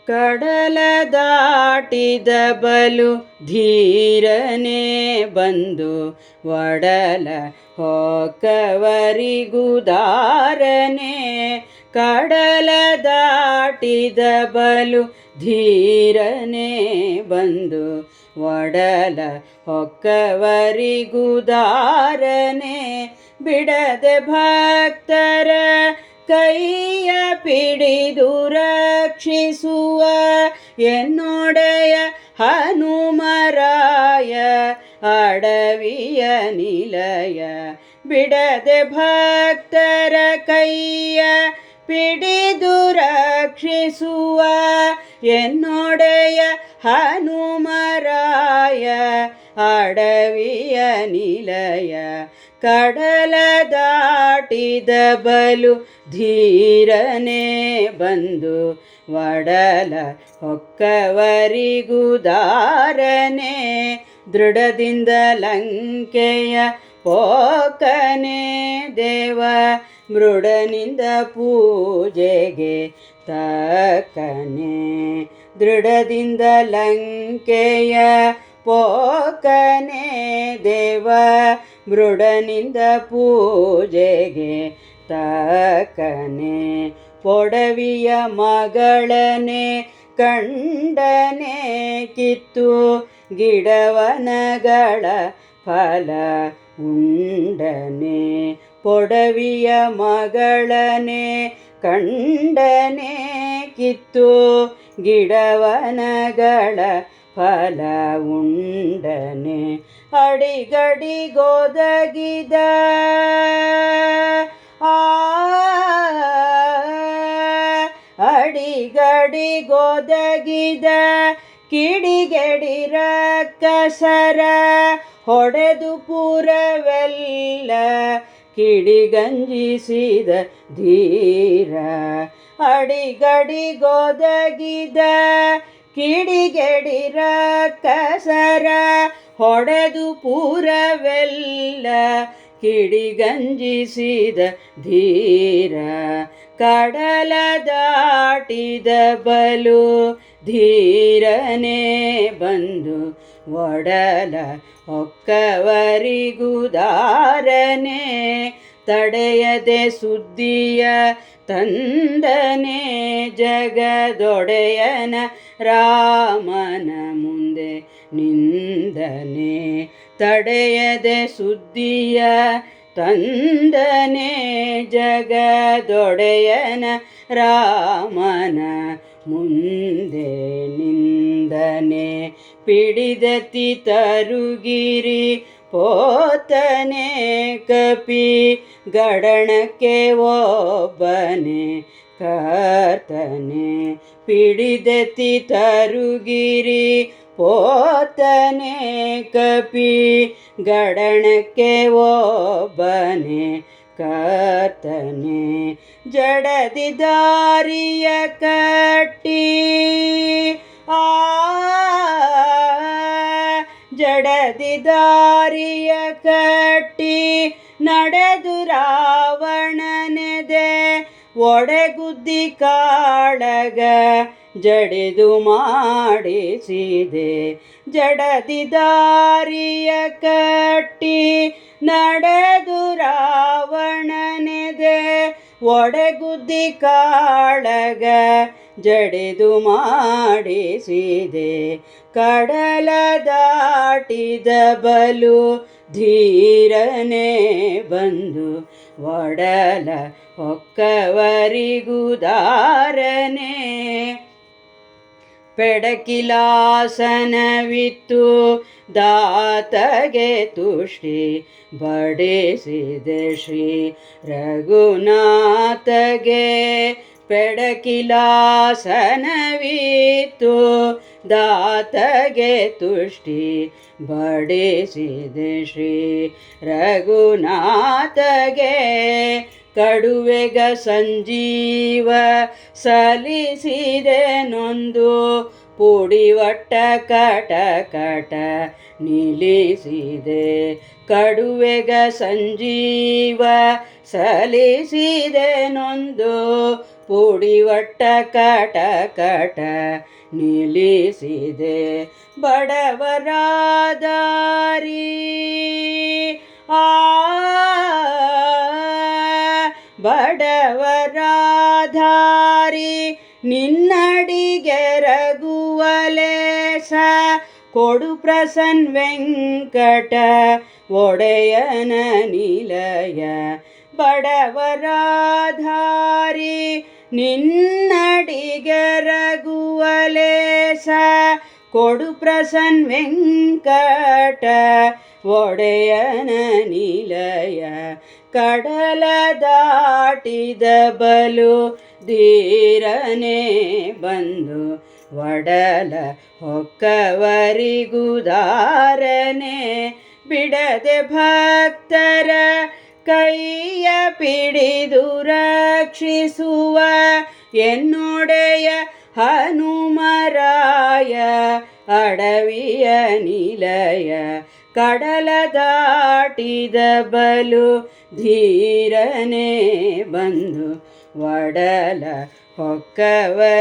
ಕಡಲ ದಾಟಿದ ಬಲು ಧೀರನೇ ಬಂದು ಒಡಲ ಹೊಕ್ಕವರಿಗುದಾರನೇ. ಕಡಲ ದಾಟಿದ ಬಲು ಧೀರನೇ ಬಂದು ಒಡಲ ಹೊಕ್ಕವರಿಗುದಾರನೇ. ಬಿಡದೆ ಭಕ್ತರ ಕೈಯ ಪಿಡಿದು ರಕ್ಷಿಸುವ ಎನ್ನೊಡೆಯ ಹನುಮರಾಯ ಅಡವಿಯ ನಿಲಯ. ಬಿಡದೆ ಭಕ್ತರ ಕೈಯ ಪಿಡಿದು ರಕ್ಷಿಸುವ ಎನ್ನೊಡೆಯ ಹನುಮರಾಯ ಅಡವಿಯ ನಿಲಯ. ಕಡಲ ದಾಟಿದ ಬಲು ಧೀರನೇ ಬಂದು ಒಡಲ ಹೊಕ್ಕವರಿಗುದಾರನೇ. ದೃಢದಿಂದ ಲಂಕೆಯ ಪೋಕನೆ ದೇವ ಮೃಡನಿಂದ ಪೂಜೆಗೆ ತಕ್ಕನೆ. ದೃಢದಿಂದ ಲಂಕೆಯ ಪೋಕನೆ ದೇವ ಮೃಡನಿಂದ ಪೂಜೆಗೆ ತಕ್ಕನೆ. ಪೊಡವಿಯ ಮಗಳನೆ ಕಂಡನೆ ಕಿತ್ತು ಗಿಡವನಗಳ ಫಲ ಉಂಡನೆ. ಪೊಡವಿಯ ಮಗಳನೆ ಕಂಡನೆ ಕಿತ್ತು ಗಿಡವನಗಳ ಫಲ ಉಂಡನೆ. ಅಡಿಗಡಿಗೊದಗಿದ ಅಡಿಗಡಿಗೊದಗಿದ ಕಿಡಿಗೆಡಿ ರಕ್ಕಸರ ಹೊಡೆದು ಪುರವೆಲ್ಲ ಕಿಡಿಗಂಜಿಸಿದ ಧೀರ. ಅಡಿಗಡಿಗೊದಗಿದ ಕಿಡಿಗೆಡಿ ರಕ್ಕಸರ ಹೊಡೆದು ಪುರವೆಲ್ಲ ಕಿಡಿಗಂಜಿಸಿದ ಧೀರ. ಕಡಲ ದಾಟಿದ ಬಲು ಧೀರನೇ ಬಂದು ಒಡಲ ಹೊಕ್ಕವರಿಗುದಾರನೇ. ತಡೆಯದೆ ಸುದ್ದಿಯ ತಂದನೆ ಜಗದೊಡೆಯನ ರಾಮನ ಮುಂದೆ ನಿಂದನೆ. ತಡೆಯದೆ ಸುದ್ದಿಯ ತಂದನೆ ಜಗದೊಡೆಯನ ರಾಮನ ಮುಂದೆ ನಿಂದನೆ. ಪಿಡಿದತಿ ತರುಗಿರಿ ಪೋತನೆ ಕಪಿ ಗಡಣಕ್ಕೆ ಒಬ್ಬನೆ ಕರ್ತನೆ. ಪಿಡಿದತಿ ತರುಗಿರಿ ಪೋತನೆ ಕಪಿ ಗಡಣಕ್ಕೆ ಒಬ್ಬನೆ ಕರ್ತನೆ. ಜಡದಿ ದಾರಿಯ ಕಟ್ಟಿ ಜಡದಿ ದಾರಿಯ ಕಟ್ಟಿ ನಡೆದು ರಾವಣನೆದೆ ಒಡೆಗುದ್ದಿ ಕಾಳಗ ಜಡಿದು ಮಾಡಿಸಿದೆ. ಜಡದಿ ದಾರಿಯ ಕಟ್ಟಿ ನಡೆದು ರಾವಣನೆದೆ ಒಡೆಗುದ್ದಿ ಕಾಳಗ ಜಡಿದು ಮಾಡಿಸಿದೆ. ಕಡಲ ದಾಟಿದ ಬಲು ಧೀರನೇ ಬಂದು ಒಡಲ ಹೊಕ್ಕವರಿಗುದಾರನೇ. ಪೆಡಕಿಲಾಸನವಿತ್ತು ದಾತಗೆ ತುಷ್ಟಿ ಬಡಿಸಿದೆ ಶ್ರೀ ರಘುನಾಥಗೆ. ಪೆಡಕಿಲಾಸನವಿತ್ತು ದಾತಗೆ ತುಷ್ಟಿ ಬಡಿಸಿದೆ ಶ್ರೀ ರಘುನಾಥಗೆ. ಕಡುವೆಗ ಸಂಜೀವ ಸಲಿಸಿದೆ ನೊಂದು ಪುಡಿವಟ್ಟ ಕಟ ಕಟ ನಿಲ್ಲಿಸಿದೆ. ಕಡುವೆಗ ಸಂಜೀವ ಸಲಿಸಿದೆ ನೊಂದು ಪುಡಿವಟ್ಟ ಕಟ ಕಟ ನಿಲ್ಲಿಸಿದೆ. ಬಡವರಾದಾರಿ ಬಡವರಾಧಾರಿ ನಿನ್ನಡಿಗೆ ರಘುವಲೇಸ ಕೊಡು ಪ್ರಸನ್ ವೆಂಕಟ ಒಡೆಯನ ನಿಲಯ. ಬಡವರಾಧಾರಿ ನಿನ್ನಡಿಗೆ ರಘುವಲೇಸ ಕೊಡು ಪ್ರಸನ್ ವೆಂಕಟ ಒಡೆಯನ ನಿಲಯ. ಕಡಲ ದಾಟಿದ ಬಲು ಧೀರನೇ ಬಂದು ಒಡಲ ಹೊಕ್ಕವರಿಗುದಾರನೆ ಬಿಡದೆ ಭಕ್ತರ ಕೈಯ ಪಿಡಿದು ರಕ್ಷಿಸುವ ಎನ್ನೊಡೆಯ ಹನುಮರಾಯ ಅಡವಿಯ ನಿಲಯ. ಕಡಲ ದಾಟಿದ ಬಲು ಧೀರನೇ ಬಂದು ಒಡಲ ಹೊಕ್ಕವರಿಗುದಾರನೆ.